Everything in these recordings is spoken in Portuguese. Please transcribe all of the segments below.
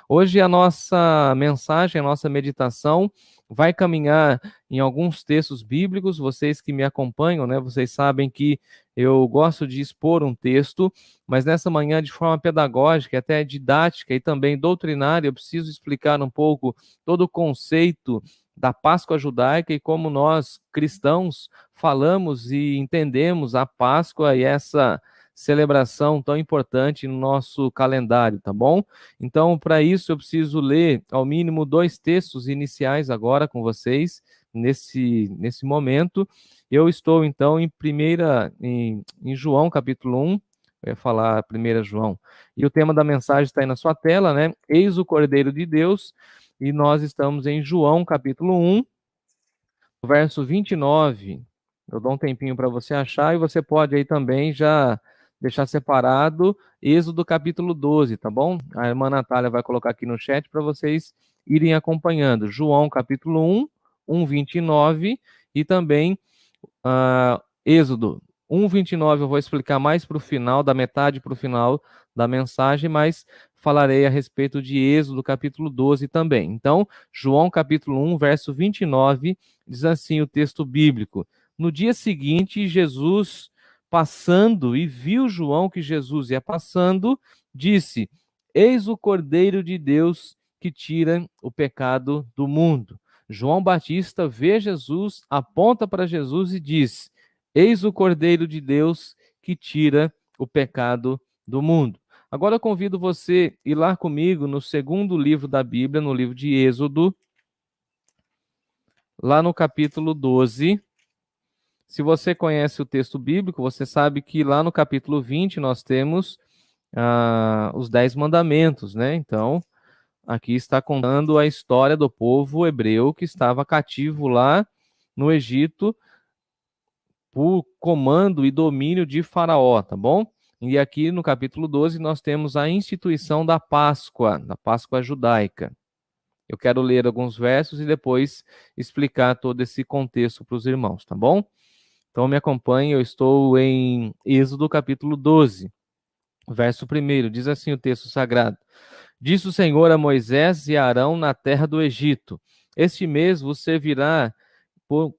Hoje a nossa mensagem, a nossa meditação vai caminhar em alguns textos bíblicos. Vocês que me acompanham, né, vocês sabem que eu gosto de expor um texto, mas nessa manhã, de forma pedagógica, até didática e também doutrinária, eu preciso explicar um pouco todo o conceito da Páscoa judaica e como nós, cristãos, falamos e entendemos a Páscoa e essa celebração tão importante no nosso calendário, tá bom? Então, para isso, eu preciso ler ao mínimo 2 textos iniciais agora com vocês, nesse momento. Eu estou, então, em João, capítulo 1, eu ia falar 1 João, e o tema da mensagem está aí na sua tela, né? Eis o Cordeiro de Deus, e nós estamos em João, capítulo 1, verso 29. Eu dou um tempinho para você achar e você pode aí também já deixar separado Êxodo capítulo 12, tá bom? A irmã Natália vai colocar aqui no chat para vocês irem acompanhando. João capítulo 1, 29 e também Êxodo 1:29 eu vou explicar mais para o final, da metade para o final da mensagem, mas falarei a respeito de Êxodo capítulo 12 também. Então, João capítulo 1, verso 29, diz assim o texto bíblico: No dia seguinte, Jesus, passando, e viu João que Jesus ia passando, disse: Eis o Cordeiro de Deus que tira o pecado do mundo. João Batista vê Jesus, aponta para Jesus e diz: Eis o Cordeiro de Deus que tira o pecado do mundo. Agora eu convido você a ir lá comigo no segundo livro da Bíblia, no livro de Êxodo, lá no capítulo 12. Se você conhece o texto bíblico, você sabe que lá no capítulo 20 nós temos os 10 mandamentos, né? Então, aqui está contando a história do povo hebreu que estava cativo lá no Egito por comando e domínio de Faraó, tá bom? E aqui no capítulo 12 nós temos a instituição da Páscoa judaica. Eu quero ler alguns versos e depois explicar todo esse contexto para os irmãos, tá bom? Então me acompanhe, eu estou em Êxodo capítulo 12, verso 1, diz assim o texto sagrado: Disse o Senhor a Moisés e a Arão na terra do Egito: Este mês vos servirá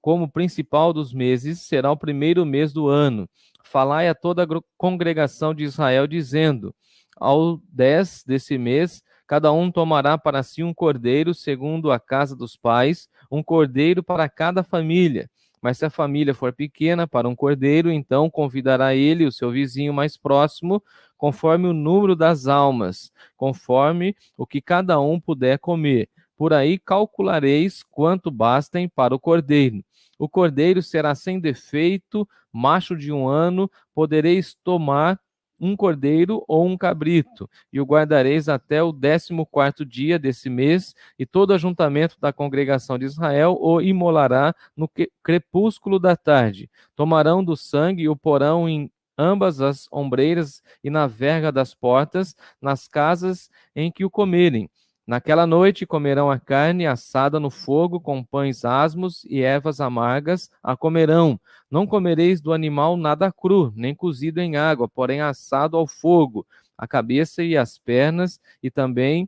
como principal dos meses, será o primeiro mês do ano. Falai a toda a congregação de Israel, dizendo: Ao 10 desse mês, cada um tomará para si um cordeiro, segundo a casa dos pais, um cordeiro para cada família. Mas se a família for pequena, para um cordeiro, então convidará ele o seu vizinho mais próximo, conforme o número das almas, conforme o que cada um puder comer. Por aí calculareis quanto bastem para o cordeiro. O cordeiro será sem defeito, macho de 1 ano, podereis tomar um cordeiro ou um cabrito, e o guardareis até o 14º dia desse mês, e todo ajuntamento da congregação de Israel o imolará no crepúsculo da tarde. Tomarão do sangue e o porão em ambas as ombreiras e na verga das portas, nas casas em que o comerem. Naquela noite comerão a carne assada no fogo, com pães asmos e ervas amargas a comerão. Não comereis do animal nada cru, nem cozido em água, porém assado ao fogo, a cabeça e as pernas, e também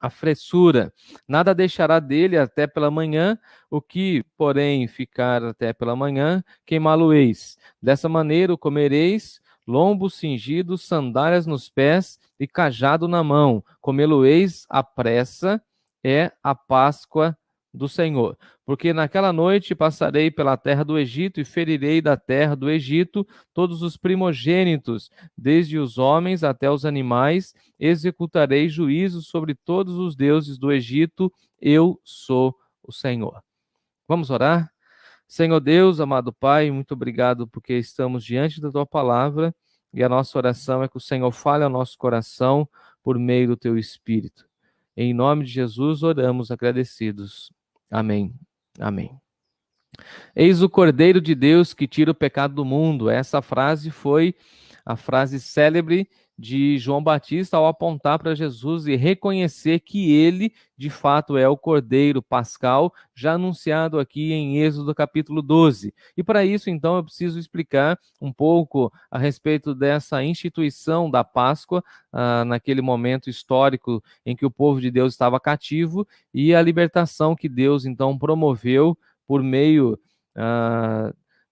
a fressura. Nada deixará dele até pela manhã, o que, porém, ficar até pela manhã, queimá-lo-eis. Dessa maneira o comereis, lombo cingido, sandálias nos pés e cajado na mão. Comê-lo-eis à pressa, é a Páscoa do Senhor. Porque naquela noite passarei pela terra do Egito e ferirei da terra do Egito todos os primogênitos, desde os homens até os animais, executarei juízo sobre todos os deuses do Egito, eu sou o Senhor. Vamos orar? Senhor Deus, amado Pai, muito obrigado porque estamos diante da Tua palavra e a nossa oração é que o Senhor fale ao nosso coração por meio do Teu Espírito. Em nome de Jesus oramos agradecidos. Amém. Amém. Eis o Cordeiro de Deus que tira o pecado do mundo. Essa frase foi a frase célebre de João Batista ao apontar para Jesus e reconhecer que ele, de fato, é o Cordeiro Pascal, já anunciado aqui em Êxodo capítulo 12. E para isso, então, eu preciso explicar um pouco a respeito dessa instituição da Páscoa, naquele momento histórico em que o povo de Deus estava cativo, e a libertação que Deus, então, promoveu por meio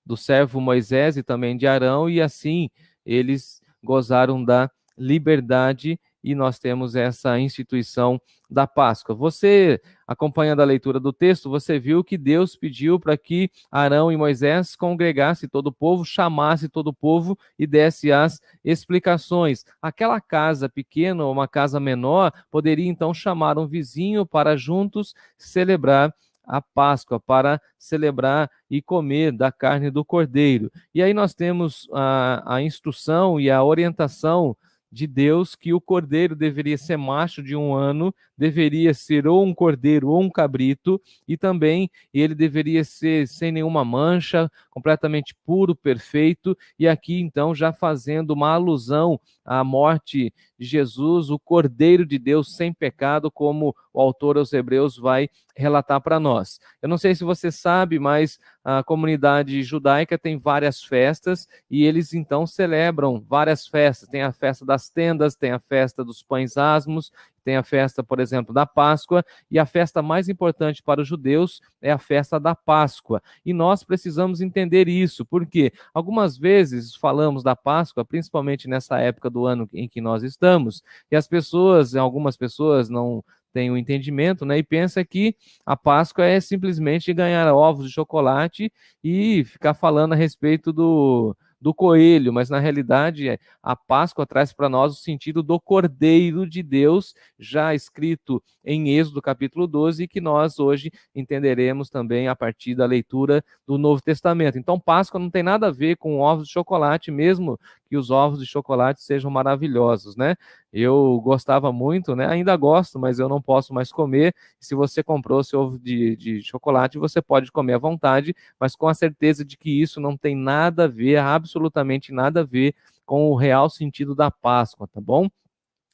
do servo Moisés e também de Arão, e assim eles gozaram da liberdade, e nós temos essa instituição da Páscoa. Você, acompanhando a leitura do texto, você viu que Deus pediu para que Arão e Moisés congregasse todo o povo, chamasse todo o povo e desse as explicações. Aquela casa pequena ou uma casa menor poderia então chamar um vizinho para juntos celebrar a Páscoa, para celebrar e comer da carne do cordeiro. E aí nós temos a instrução e a orientação de Deus que o cordeiro deveria ser macho de 1 ano, deveria ser ou um cordeiro ou um cabrito, e também ele deveria ser sem nenhuma mancha, completamente puro, perfeito, e aqui então já fazendo uma alusão à morte de Jesus, o Cordeiro de Deus sem pecado, como o autor aos Hebreus vai relatar para nós. Eu não sei se você sabe, mas a comunidade judaica tem várias festas e eles então celebram várias festas. Tem a festa das tendas, tem a festa dos pães asmos, tem a festa, por exemplo, da Páscoa, e a festa mais importante para os judeus é a festa da Páscoa. E nós precisamos entender isso, porque algumas vezes falamos da Páscoa, principalmente nessa época do ano em que nós estamos, e algumas pessoas não têm o entendimento, né, e pensa que a Páscoa é simplesmente ganhar ovos de chocolate e ficar falando a respeito do coelho, mas na realidade a Páscoa traz para nós o sentido do Cordeiro de Deus, já escrito em Êxodo capítulo 12, que nós hoje entenderemos também a partir da leitura do Novo Testamento. Então Páscoa não tem nada a ver com ovos de chocolate, mesmo que os ovos de chocolate sejam maravilhosos, né? Eu gostava muito, né? Ainda gosto, mas eu não posso mais comer. Se você comprou seu ovo de chocolate, você pode comer à vontade, mas com a certeza de que isso não tem nada a ver, absolutamente nada a ver com o real sentido da Páscoa, tá bom?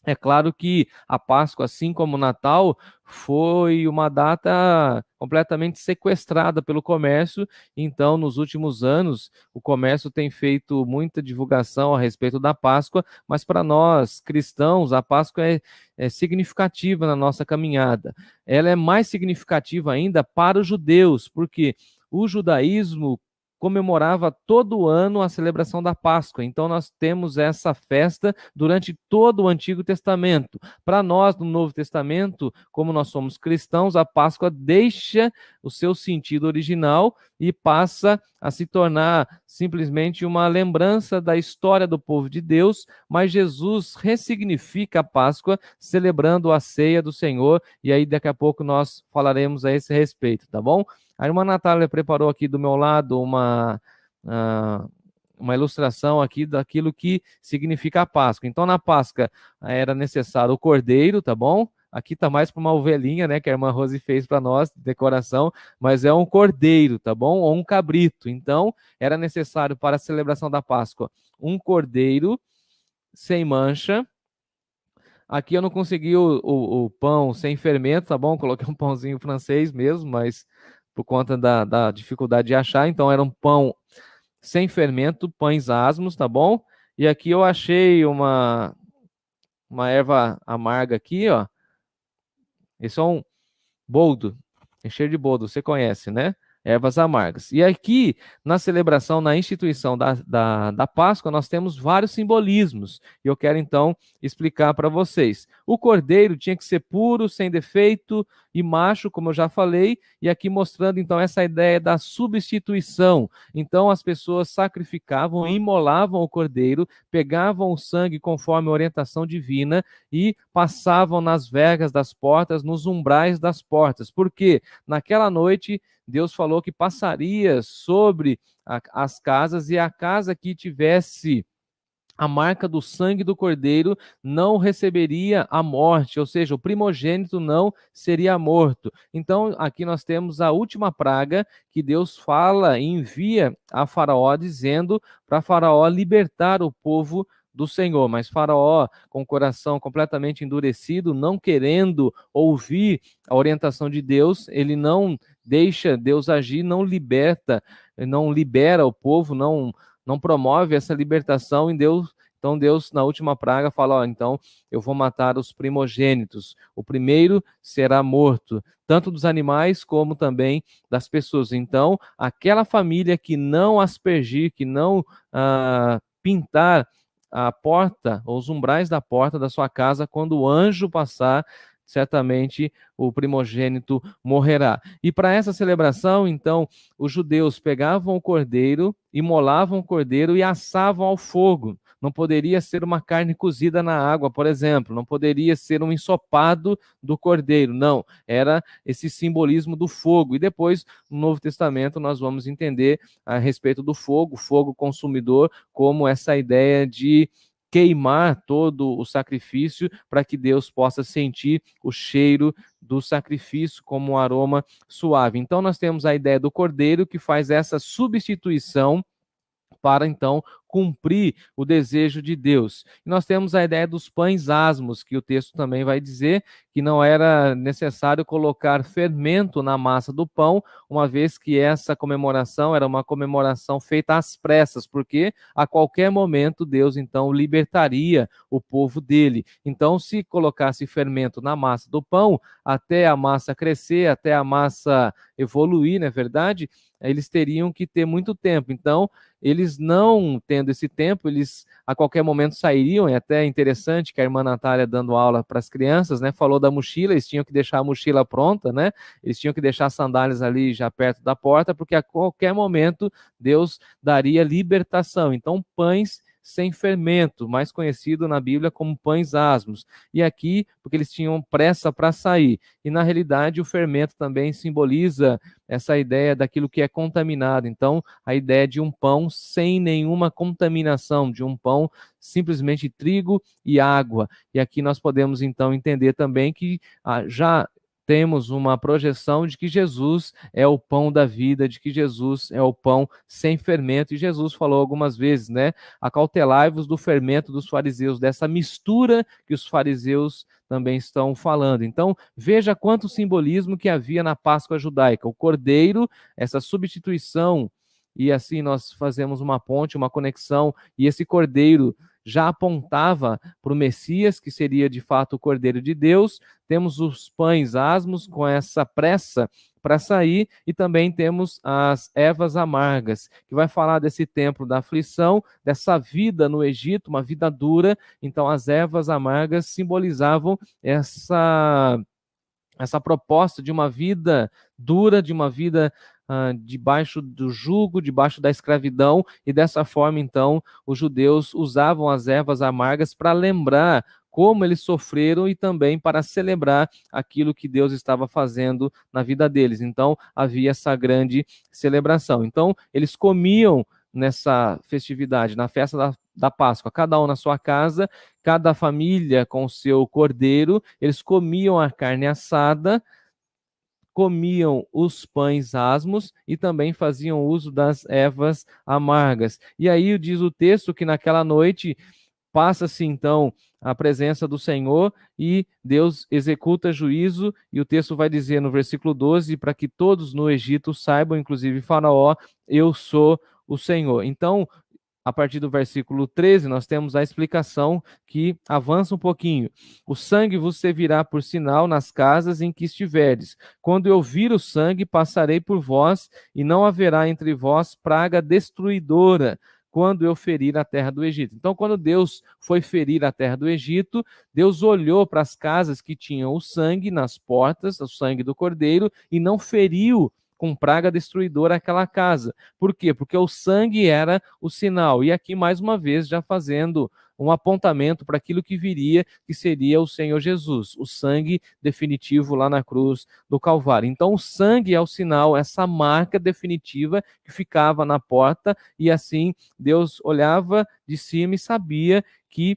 É claro que a Páscoa, assim como o Natal, foi uma data completamente sequestrada pelo comércio. Então, nos últimos anos, o comércio tem feito muita divulgação a respeito da Páscoa, mas para nós cristãos, a Páscoa é significativa na nossa caminhada. Ela é mais significativa ainda para os judeus, porque o judaísmo comemorava todo ano a celebração da Páscoa. Então nós temos essa festa durante todo o Antigo Testamento. Para nós, no Novo Testamento, como nós somos cristãos, a Páscoa deixa o seu sentido original e passa a se tornar simplesmente uma lembrança da história do povo de Deus, mas Jesus ressignifica a Páscoa celebrando a ceia do Senhor, e aí daqui a pouco nós falaremos a esse respeito, tá bom? A irmã Natália preparou aqui do meu lado uma ilustração aqui daquilo que significa a Páscoa. Então, na Páscoa era necessário o cordeiro, tá bom? Aqui tá mais para uma ovelhinha, né, que a irmã Rose fez para nós, decoração, mas é um cordeiro, tá bom? Ou um cabrito. Então, era necessário para a celebração da Páscoa um cordeiro sem mancha. Aqui eu não consegui o pão sem fermento, tá bom? Coloquei um pãozinho francês mesmo, mas por conta da dificuldade de achar, então era um pão sem fermento, pães asmos, tá bom? E aqui eu achei uma erva amarga aqui, ó. Esse é um boldo, é cheiro de boldo, você conhece, né? Ervas amargas. E aqui, na celebração, na instituição da Páscoa, nós temos vários simbolismos. E eu quero, então, explicar para vocês. O cordeiro tinha que ser puro, sem defeito e macho, como eu já falei, e aqui mostrando, então, essa ideia da substituição. Então, as pessoas sacrificavam, imolavam o cordeiro, pegavam o sangue conforme a orientação divina e passavam nas vergas das portas, nos umbrais das portas. Porque naquela noite Deus falou que passaria sobre as casas, e a casa que tivesse a marca do sangue do cordeiro não receberia a morte, ou seja, o primogênito não seria morto. Então, aqui nós temos a última praga que Deus fala e envia a Faraó, dizendo para Faraó libertar o povo do Senhor. Mas Faraó, com o coração completamente endurecido, não querendo ouvir a orientação de Deus, ele não deixa Deus agir, não libera o povo, não promove essa libertação em Deus. Então Deus, na última praga, fala: ó, então eu vou matar os primogênitos. O primeiro será morto, tanto dos animais como também das pessoas. Então, aquela família que não aspergir, que não pintar a porta, ou os umbrais da porta da sua casa, quando o anjo passar, certamente o primogênito morrerá. E para essa celebração, então, os judeus pegavam o cordeiro, imolavam o cordeiro e assavam ao fogo. Não poderia ser uma carne cozida na água, por exemplo, não poderia ser um ensopado do cordeiro, não, era esse simbolismo do fogo. E depois, no Novo Testamento, nós vamos entender a respeito do fogo, fogo consumidor, como essa ideia de queimar todo o sacrifício para que Deus possa sentir o cheiro do sacrifício como um aroma suave. Então nós temos a ideia do cordeiro que faz essa substituição para então cumprir o desejo de Deus. E nós temos a ideia dos pães asmos, que o texto também vai dizer que não era necessário colocar fermento na massa do pão, uma vez que essa comemoração era uma comemoração feita às pressas, porque a qualquer momento Deus então libertaria o povo dele. Então, se colocasse fermento na massa do pão, até a massa crescer, até a massa evoluir, não é verdade? Eles teriam que ter muito tempo. Então, eles não tendo esse tempo, eles a qualquer momento sairiam. É até interessante que a irmã Natália, dando aula para as crianças, né, falou da mochila. Eles tinham que deixar a mochila pronta, né? Eles tinham que deixar as sandálias ali já perto da porta, porque a qualquer momento Deus daria libertação. Então, pães sem fermento, mais conhecido na Bíblia como pães asmos. E aqui, porque eles tinham pressa para sair. E na realidade, o fermento também simboliza essa ideia daquilo que é contaminado. Então, a ideia de um pão sem nenhuma contaminação, de um pão simplesmente trigo e água. E aqui nós podemos então entender também que já temos uma projeção de que Jesus é o pão da vida, de que Jesus é o pão sem fermento. E Jesus falou algumas vezes, né? Acautelai-vos do fermento dos fariseus, dessa mistura que os fariseus também estão falando. Então, veja quanto simbolismo que havia na Páscoa judaica. O cordeiro, essa substituição, e assim nós fazemos uma ponte, uma conexão, e esse cordeiro já apontava para o Messias, que seria de fato o Cordeiro de Deus. Temos os pães asmos com essa pressa para sair, e também temos as ervas amargas, que vai falar desse tempo da aflição, dessa vida no Egito, uma vida dura. Então as ervas amargas simbolizavam essa proposta de uma vida dura, de uma vida debaixo do jugo, debaixo da escravidão, e dessa forma, então, os judeus usavam as ervas amargas para lembrar como eles sofreram e também para celebrar aquilo que Deus estava fazendo na vida deles. Então, havia essa grande celebração. Então, eles comiam nessa festividade, na festa da Páscoa, cada um na sua casa, cada família com o seu cordeiro, eles comiam a carne assada, comiam os pães asmos e também faziam uso das ervas amargas. E aí diz o texto que naquela noite passa-se então a presença do Senhor e Deus executa juízo, e o texto vai dizer no versículo 12, para que todos no Egito saibam, inclusive Faraó, eu sou o Senhor. Então, a partir do versículo 13, nós temos a explicação que avança um pouquinho. O sangue vos servirá por sinal nas casas em que estiverdes. Quando eu vir o sangue, passarei por vós, e não haverá entre vós praga destruidora, quando eu ferir a terra do Egito. Então, quando Deus foi ferir a terra do Egito, Deus olhou para as casas que tinham o sangue nas portas, o sangue do cordeiro, e não feriu com praga destruidora aquela casa. Por quê? Porque o sangue era o sinal. E aqui, mais uma vez, já fazendo um apontamento para aquilo que viria, que seria o Senhor Jesus, o sangue definitivo lá na cruz do Calvário. Então, o sangue é o sinal, essa marca definitiva que ficava na porta, e assim Deus olhava de cima e sabia que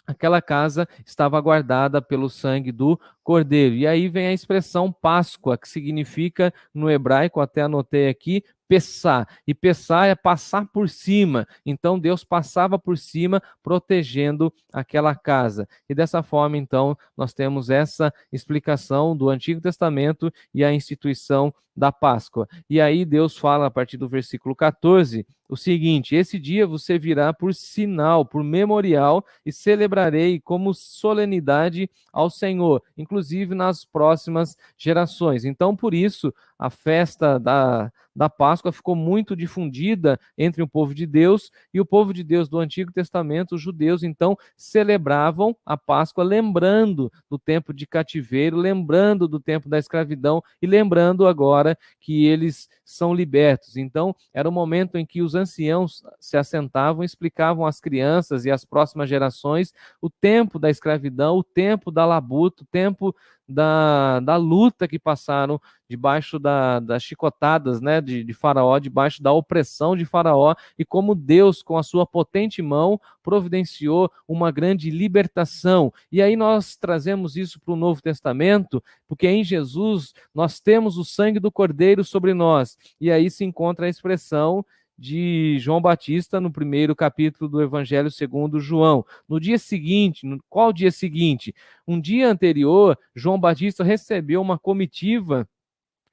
aquela casa estava guardada pelo sangue do Cordeiro. E aí vem a expressão Páscoa, que significa, no hebraico, até anotei aqui, Pessah, e Pessah é passar por cima. Então Deus passava por cima, protegendo aquela casa. E dessa forma, então, nós temos essa explicação do Antigo Testamento e a instituição da Páscoa. E aí Deus fala a partir do versículo 14 o seguinte: esse dia você virá por sinal, por memorial, e celebrarei como solenidade ao Senhor, inclusive nas próximas gerações. Então, por isso, a festa da Páscoa ficou muito difundida entre o povo de Deus, e o povo de Deus do Antigo Testamento, os judeus, então, celebravam a Páscoa lembrando do tempo de cativeiro, lembrando do tempo da escravidão e lembrando agora que eles são libertos. Então, era o momento em que os anciãos se assentavam e explicavam às crianças e às próximas gerações o tempo da escravidão, o tempo da labuta, o tempo da luta que passaram debaixo das chicotadas, né, de Faraó, debaixo da opressão de Faraó, e como Deus, com a sua potente mão, providenciou uma grande libertação. E aí nós trazemos isso para o Novo Testamento, porque em Jesus nós temos o sangue do Cordeiro sobre nós, e aí se encontra a expressão de João Batista no primeiro capítulo do Evangelho segundo João. No dia seguinte, qual dia seguinte? Um dia anterior, João Batista recebeu uma comitiva.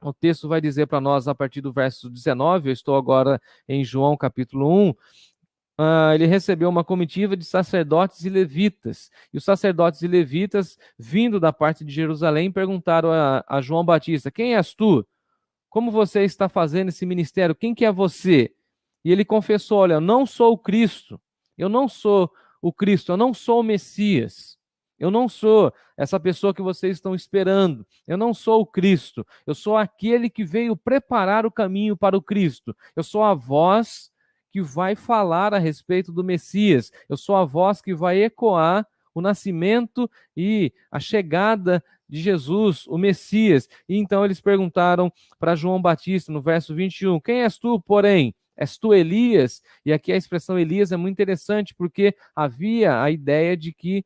O texto vai dizer para nós a partir do verso 19, eu estou agora em João capítulo 1, ele recebeu uma comitiva de sacerdotes e levitas. E os sacerdotes e levitas, vindo da parte de Jerusalém, perguntaram a João Batista: quem és tu? Como você está fazendo esse ministério? Quem que é você? E ele confessou: olha, eu não sou o Cristo, eu não sou o Cristo, eu não sou o Messias, eu não sou essa pessoa que vocês estão esperando, eu não sou o Cristo, eu sou aquele que veio preparar o caminho para o Cristo, eu sou a voz que vai falar a respeito do Messias, eu sou a voz que vai ecoar o nascimento e a chegada de Jesus, o Messias. E então eles perguntaram para João Batista, no verso 21, quem és tu, porém? És tu Elias? E aqui a expressão Elias é muito interessante, porque havia a ideia de que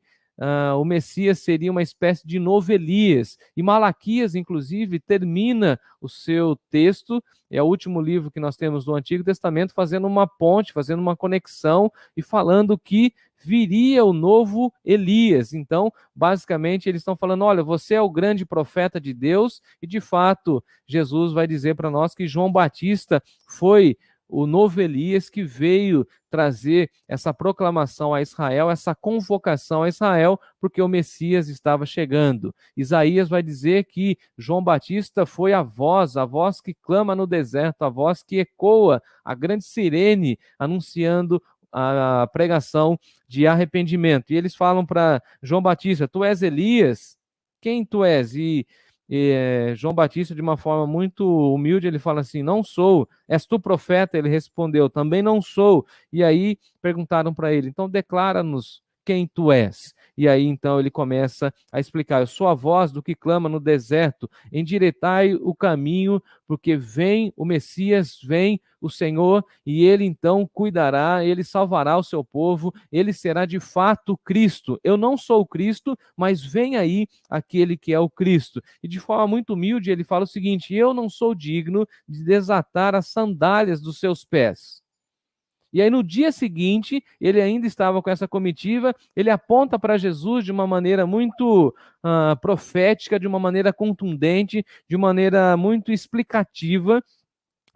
o Messias seria uma espécie de novo Elias. E Malaquias, inclusive, termina o seu texto, é o último livro que nós temos do Antigo Testamento, fazendo uma ponte, fazendo uma conexão e falando que viria o novo Elias. Então, basicamente, eles estão falando: olha, você é o grande profeta de Deus, e de fato, Jesus vai dizer para nós que João Batista foi o novo Elias que veio trazer essa proclamação a Israel, essa convocação a Israel, porque o Messias estava chegando. Isaías vai dizer que João Batista foi a voz que clama no deserto, a voz que ecoa a grande sirene, anunciando a pregação de arrependimento. E eles falam para João Batista: tu és Elias? Quem tu és? E João Batista, de uma forma muito humilde, ele fala assim: não sou. És tu profeta? Ele respondeu: também não sou. E aí perguntaram para ele: então declara-nos quem tu és. E aí então ele começa a explicar: eu sou a voz do que clama no deserto, endireitai o caminho, porque vem o Messias, vem o Senhor, e ele então cuidará, ele salvará o seu povo, ele será de fato Cristo. Eu não sou o Cristo, mas vem aí aquele que é o Cristo. E de forma muito humilde ele fala o seguinte: eu não sou digno de desatar as sandálias dos seus pés. E aí no dia seguinte, ele ainda estava com essa comitiva, ele aponta para Jesus de uma maneira muito profética, de uma maneira contundente, de maneira muito explicativa.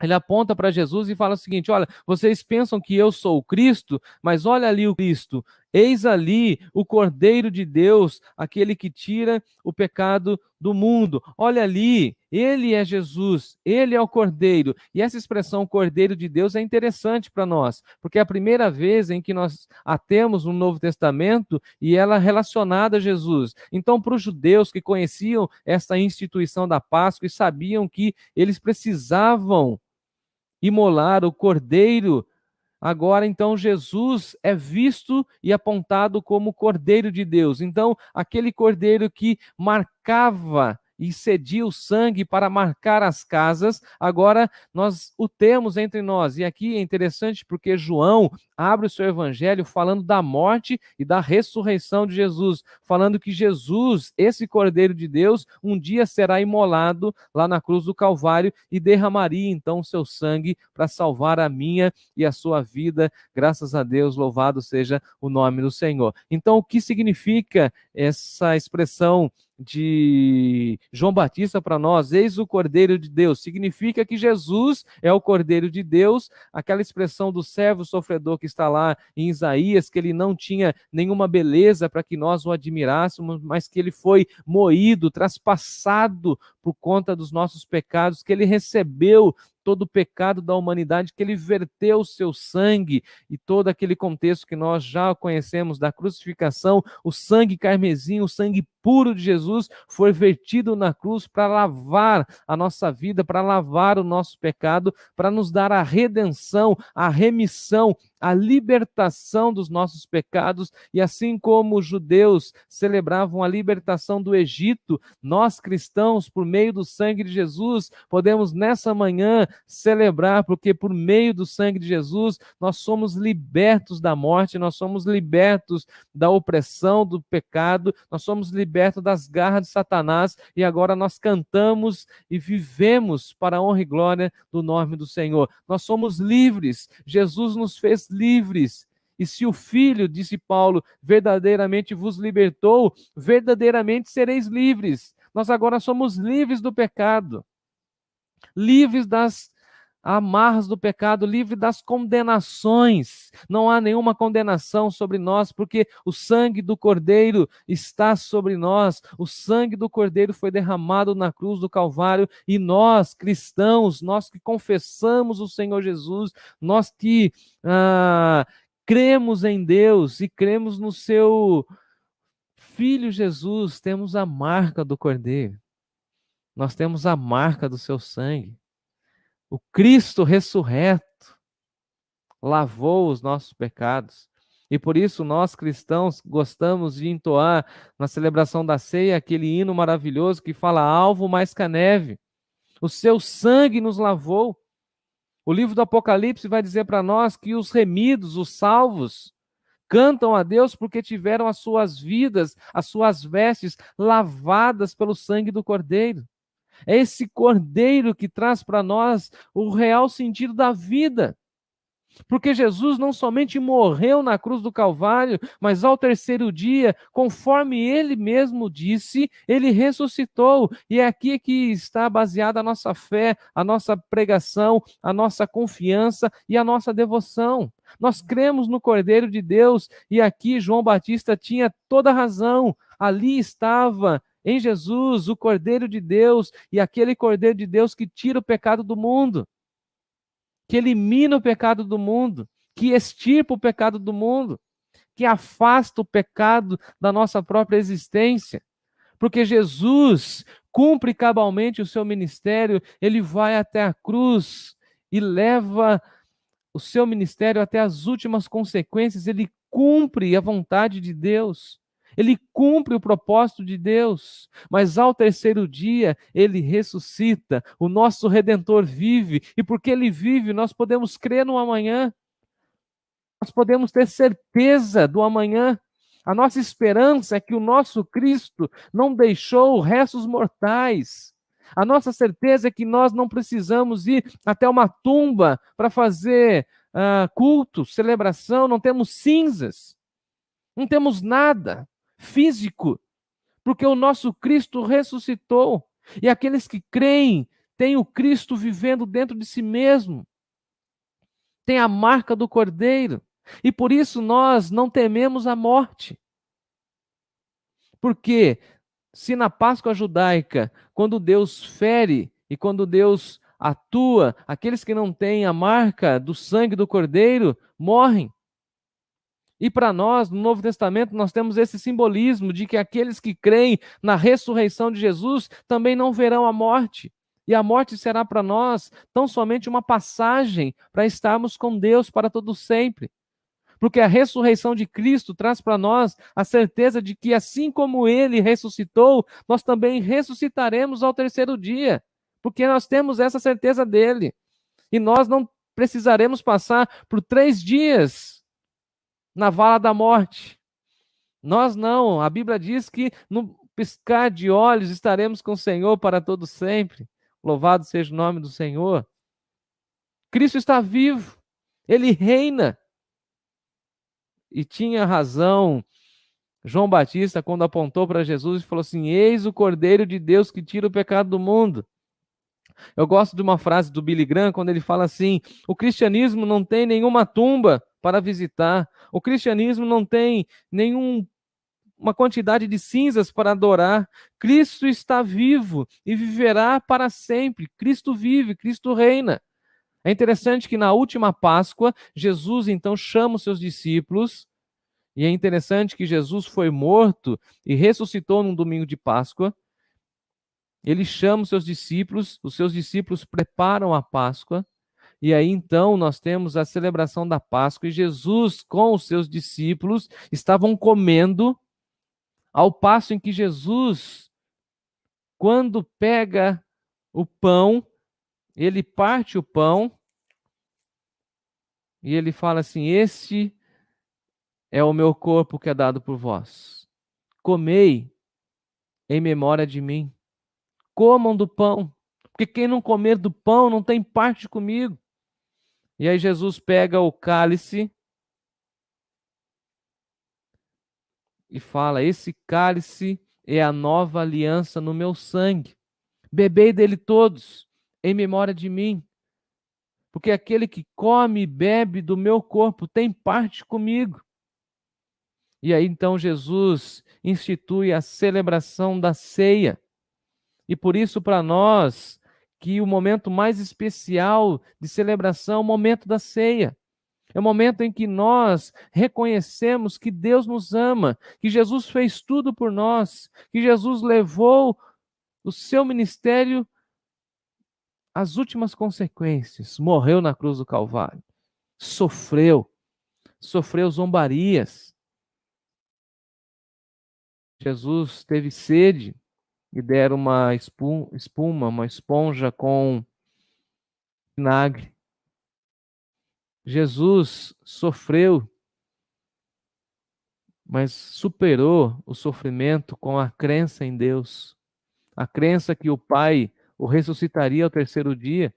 Ele aponta para Jesus e fala o seguinte: olha, vocês pensam que eu sou o Cristo, mas olha ali o Cristo. Eis ali o Cordeiro de Deus, aquele que tira o pecado do mundo. Olha ali, ele é Jesus, ele é o Cordeiro. E essa expressão Cordeiro de Deus é interessante para nós, porque é a primeira vez em que nós a temos no Novo Testamento e ela é relacionada a Jesus. Então, para os judeus que conheciam essa instituição da Páscoa e sabiam que eles precisavam imolar o Cordeiro, agora então Jesus é visto e apontado como Cordeiro de Deus. Então, aquele Cordeiro que marcava e cedia o sangue para marcar as casas, agora nós o temos entre nós. E aqui é interessante porque João abre o seu evangelho falando da morte e da ressurreição de Jesus, falando que Jesus, esse Cordeiro de Deus, um dia será imolado lá na cruz do Calvário e derramaria então o seu sangue para salvar a minha e a sua vida. Graças a Deus, louvado seja o nome do Senhor. Então, o que significa essa expressão de João Batista para nós? Eis o Cordeiro de Deus. Significa que Jesus é o Cordeiro de Deus, aquela expressão do servo sofredor que está lá em Isaías, que ele não tinha nenhuma beleza para que nós o admirássemos, mas que ele foi moído, traspassado por conta dos nossos pecados, que ele recebeu todo o pecado da humanidade, que ele verteu o seu sangue, e todo aquele contexto que nós já conhecemos da crucificação, o sangue carmesim, o sangue puro de Jesus foi vertido na cruz para lavar a nossa vida, para lavar o nosso pecado, para nos dar a redenção, a remissão, a libertação dos nossos pecados. E assim como os judeus celebravam a libertação do Egito, nós cristãos, por meio do sangue de Jesus, podemos nessa manhã celebrar, porque por meio do sangue de Jesus nós somos libertos da morte, nós somos libertos da opressão do pecado, nós somos libertos das garras de Satanás, e agora nós cantamos e vivemos para a honra e glória do nome do Senhor. Nós somos livres, Jesus nos fez livres. E se o Filho, disse Paulo, verdadeiramente vos libertou, verdadeiramente sereis livres. Nós agora somos livres do pecado, livres das amarras do pecado, livre das condenações. Não há nenhuma condenação sobre nós, porque o sangue do Cordeiro está sobre nós. O sangue do Cordeiro foi derramado na cruz do Calvário, e nós, cristãos, nós que confessamos o Senhor Jesus, nós que cremos em Deus e cremos no seu Filho Jesus, temos a marca do Cordeiro. Nós temos a marca do seu sangue. O Cristo ressurreto lavou os nossos pecados. E por isso nós cristãos gostamos de entoar na celebração da ceia aquele hino maravilhoso que fala: alvo mais que a neve, o seu sangue nos lavou. O livro do Apocalipse vai dizer para nós que os remidos, os salvos, cantam a Deus porque tiveram as suas vidas, as suas vestes lavadas pelo sangue do Cordeiro. É esse Cordeiro que traz para nós o real sentido da vida. Porque Jesus não somente morreu na cruz do Calvário, mas ao terceiro dia, conforme ele mesmo disse, ele ressuscitou. E é aqui que está baseada a nossa fé, a nossa pregação, a nossa confiança e a nossa devoção. Nós cremos no Cordeiro de Deus, e aqui João Batista tinha toda a razão. Ali estava em Jesus o Cordeiro de Deus, e aquele Cordeiro de Deus que tira o pecado do mundo, que elimina o pecado do mundo, que extirpa o pecado do mundo, que afasta o pecado da nossa própria existência. Porque Jesus cumpre cabalmente o seu ministério, ele vai até a cruz e leva o seu ministério até as últimas consequências, ele cumpre a vontade de Deus. Ele cumpre o propósito de Deus, mas ao terceiro dia ele ressuscita, o nosso Redentor vive, e porque ele vive, nós podemos crer no amanhã, nós podemos ter certeza do amanhã. A nossa esperança é que o nosso Cristo não deixou restos mortais. A nossa certeza é que nós não precisamos ir até uma tumba para fazer culto, celebração, não temos cinzas, não temos nada físico, porque o nosso Cristo ressuscitou, e aqueles que creem têm o Cristo vivendo dentro de si mesmo, tem a marca do Cordeiro, e por isso nós não tememos a morte. Porque se na Páscoa judaica, quando Deus fere e quando Deus atua, aqueles que não têm a marca do sangue do Cordeiro morrem. E para nós, no Novo Testamento, nós temos esse simbolismo de que aqueles que creem na ressurreição de Jesus também não verão a morte. E a morte será para nós tão somente uma passagem para estarmos com Deus para todo sempre. Porque a ressurreição de Cristo traz para nós a certeza de que, assim como Ele ressuscitou, nós também ressuscitaremos ao terceiro dia. Porque nós temos essa certeza dele. E nós não precisaremos passar por 3 dias na vala da morte. Nós não. A Bíblia diz que no piscar de olhos estaremos com o Senhor para todo sempre. Louvado seja o nome do Senhor. Cristo está vivo. Ele reina. E tinha razão João Batista quando apontou para Jesus e falou assim: eis o Cordeiro de Deus que tira o pecado do mundo. Eu gosto de uma frase do Billy Graham quando ele fala assim: o cristianismo não tem nenhuma tumba para visitar. O cristianismo não tem uma quantidade de cinzas para adorar. Cristo está vivo e viverá para sempre. Cristo vive, Cristo reina. É interessante que na última Páscoa, Jesus então chama os seus discípulos, e é interessante que Jesus foi morto e ressuscitou num domingo de Páscoa. Ele chama os seus discípulos preparam a Páscoa, e aí então nós temos a celebração da Páscoa, e Jesus com os seus discípulos estavam comendo, ao passo em que Jesus, quando pega o pão, ele parte o pão, e ele fala assim: este é o meu corpo que é dado por vós. Comei em memória de mim. Comam do pão, porque quem não comer do pão não tem parte comigo. E aí Jesus pega o cálice e fala: esse cálice é a nova aliança no meu sangue. Bebei dele todos, em memória de mim. Porque aquele que come e bebe do meu corpo tem parte comigo. E aí então Jesus institui a celebração da ceia. E por isso, para nós, que o momento mais especial de celebração é o momento da ceia. É o momento em que nós reconhecemos que Deus nos ama, que Jesus fez tudo por nós, que Jesus levou o seu ministério às últimas consequências, morreu na cruz do Calvário, sofreu zombarias. Jesus teve sede e deram uma espuma, uma esponja com vinagre. Jesus sofreu, mas superou o sofrimento com a crença em Deus. A crença que o Pai o ressuscitaria ao terceiro dia.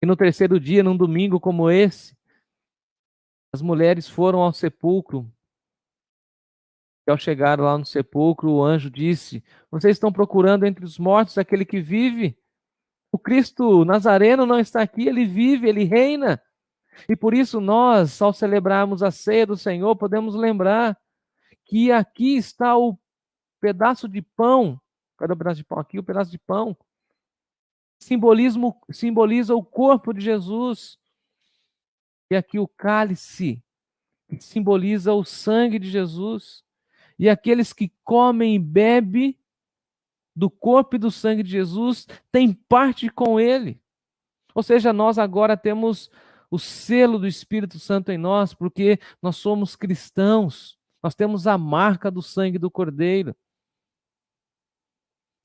E no terceiro dia, num domingo como esse, as mulheres foram ao sepulcro. E ao chegar lá no sepulcro, o anjo disse: vocês estão procurando entre os mortos aquele que vive? O Cristo Nazareno não está aqui, ele vive, ele reina. E por isso nós, ao celebrarmos a ceia do Senhor, podemos lembrar que aqui está o pedaço de pão. Cadê o pedaço de pão? Aqui o pedaço de pão. Simboliza o corpo de Jesus. E aqui o cálice, que simboliza o sangue de Jesus. E aqueles que comem e bebem do corpo e do sangue de Jesus têm parte com ele. Ou seja, nós agora temos o selo do Espírito Santo em nós, porque nós somos cristãos. Nós temos a marca do sangue do Cordeiro.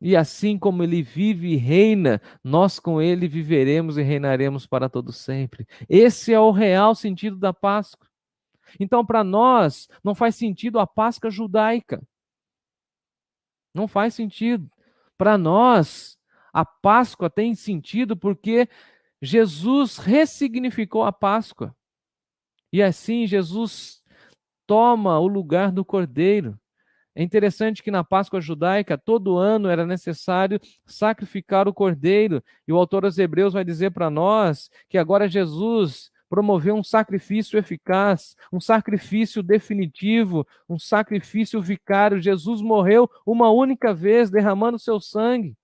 E assim como ele vive e reina, nós com ele viveremos e reinaremos para todo sempre. Esse é o real sentido da Páscoa. Então, para nós, não faz sentido a Páscoa judaica. Não faz sentido. Para nós, a Páscoa tem sentido porque Jesus ressignificou a Páscoa. E assim, Jesus toma o lugar do Cordeiro. É interessante que na Páscoa judaica, todo ano era necessário sacrificar o cordeiro. E o autor aos Hebreus vai dizer para nós que agora Jesus promoveu um sacrifício eficaz, um sacrifício definitivo, um sacrifício vicário. Jesus morreu uma única vez, derramando seu sangue.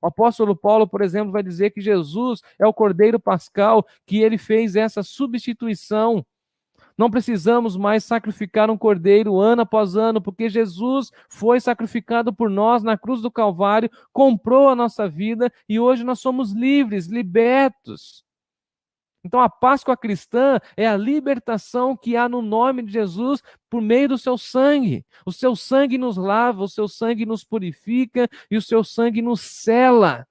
O apóstolo Paulo, por exemplo, vai dizer que Jesus é o cordeiro pascal, que ele fez essa substituição. Não precisamos mais sacrificar um cordeiro ano após ano, porque Jesus foi sacrificado por nós na cruz do Calvário, comprou a nossa vida e hoje nós somos livres, libertos. Então a Páscoa cristã é a libertação que há no nome de Jesus por meio do seu sangue. O seu sangue nos lava, o seu sangue nos purifica e o seu sangue nos sela.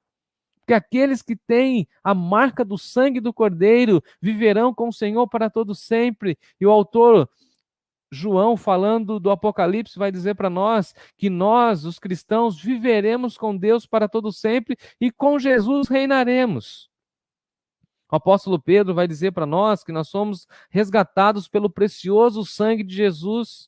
Porque aqueles que têm a marca do sangue do Cordeiro viverão com o Senhor para todo sempre. E o autor João, falando do Apocalipse, vai dizer para nós que nós, os cristãos, viveremos com Deus para todo sempre e com Jesus reinaremos. O apóstolo Pedro vai dizer para nós que nós somos resgatados pelo precioso sangue de Jesus.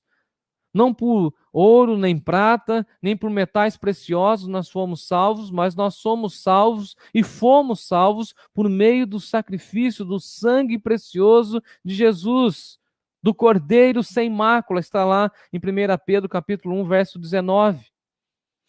Não por ouro, nem prata, nem por metais preciosos nós fomos salvos, mas nós somos salvos e fomos salvos por meio do sacrifício do sangue precioso de Jesus, do Cordeiro sem mácula, está lá em 1 Pedro capítulo 1, verso 19.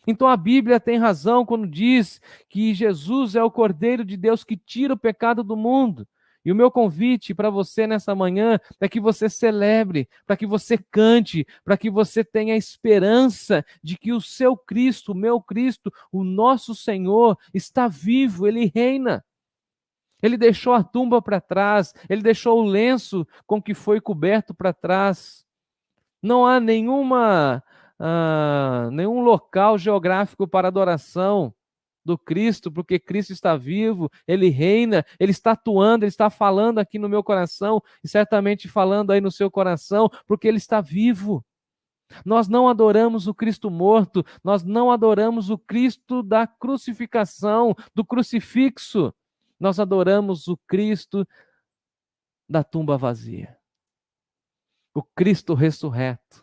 Então a Bíblia tem razão quando diz que Jesus é o Cordeiro de Deus que tira o pecado do mundo. E o meu convite para você nessa manhã é que você celebre, para que você cante, para que você tenha esperança de que o seu Cristo, o meu Cristo, o nosso Senhor está vivo, Ele reina. Ele deixou a tumba para trás, Ele deixou o lenço com que foi coberto para trás. Não há nenhum local geográfico para adoração do Cristo, porque Cristo está vivo, Ele reina, Ele está atuando, Ele está falando aqui no meu coração, e certamente falando aí no seu coração, porque Ele está vivo. Nós não adoramos o Cristo morto, nós não adoramos o Cristo da crucificação, do crucifixo, nós adoramos o Cristo da tumba vazia, o Cristo ressurreto,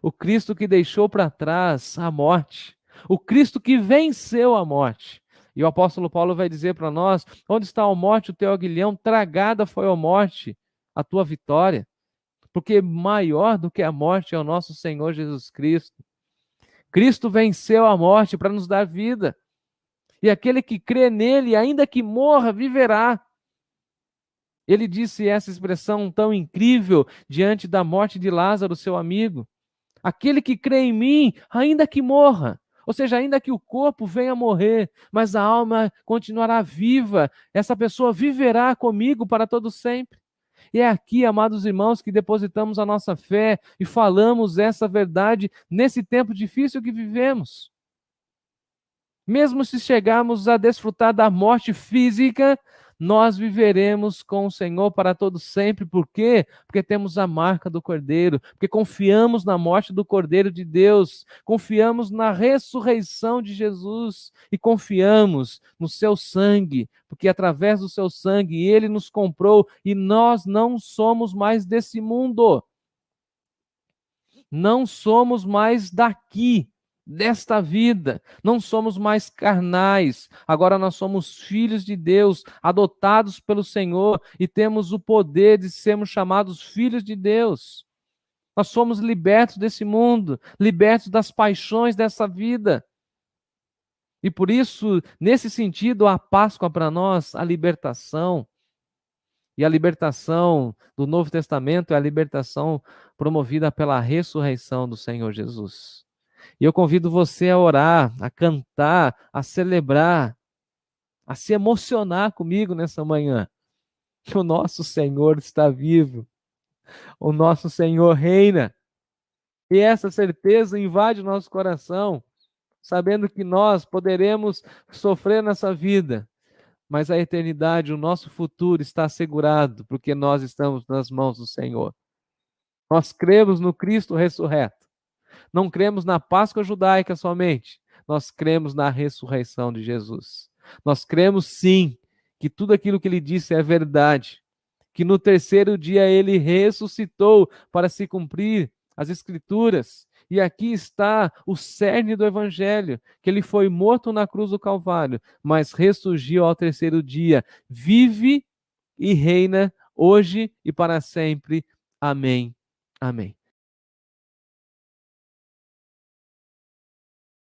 o Cristo que deixou para trás a morte, o Cristo que venceu a morte. E o apóstolo Paulo vai dizer para nós: onde está a morte, o teu aguilhão? Tragada foi a morte, a tua vitória. Porque maior do que a morte é o nosso Senhor Jesus Cristo. Cristo venceu a morte para nos dar vida. E aquele que crê nele, ainda que morra, viverá. Ele disse essa expressão tão incrível diante da morte de Lázaro, seu amigo. Aquele que crê em mim, ainda que morra, ou seja, ainda que o corpo venha a morrer, mas a alma continuará viva, essa pessoa viverá comigo para todo sempre. E é aqui, amados irmãos, que depositamos a nossa fé e falamos essa verdade nesse tempo difícil que vivemos. Mesmo se chegarmos a desfrutar da morte física, nós viveremos com o Senhor para todo sempre. Por quê? Porque temos a marca do Cordeiro, porque confiamos na morte do Cordeiro de Deus, confiamos na ressurreição de Jesus e confiamos no seu sangue, porque através do seu sangue Ele nos comprou e nós não somos mais desse mundo. Não somos mais daqui, desta vida, não somos mais carnais, agora nós somos filhos de Deus, adotados pelo Senhor e temos o poder de sermos chamados filhos de Deus. Nós somos libertos desse mundo, libertos das paixões dessa vida. E por isso, nesse sentido, a Páscoa para nós, a libertação. E a libertação do Novo Testamento é a libertação promovida pela ressurreição do Senhor Jesus. E eu convido você a orar, a cantar, a celebrar, a se emocionar comigo nessa manhã. Que o nosso Senhor está vivo, o nosso Senhor reina. E essa certeza invade o nosso coração, sabendo que nós poderemos sofrer nessa vida, mas a eternidade, o nosso futuro está assegurado, porque nós estamos nas mãos do Senhor. Nós cremos no Cristo ressurreto. Não cremos na Páscoa judaica somente, nós cremos na ressurreição de Jesus. Nós cremos sim que tudo aquilo que ele disse é verdade, que no terceiro dia ele ressuscitou para se cumprir as Escrituras. E aqui está o cerne do Evangelho, que ele foi morto na cruz do Calvário, mas ressurgiu ao terceiro dia, vive e reina hoje e para sempre. Amém. Amém.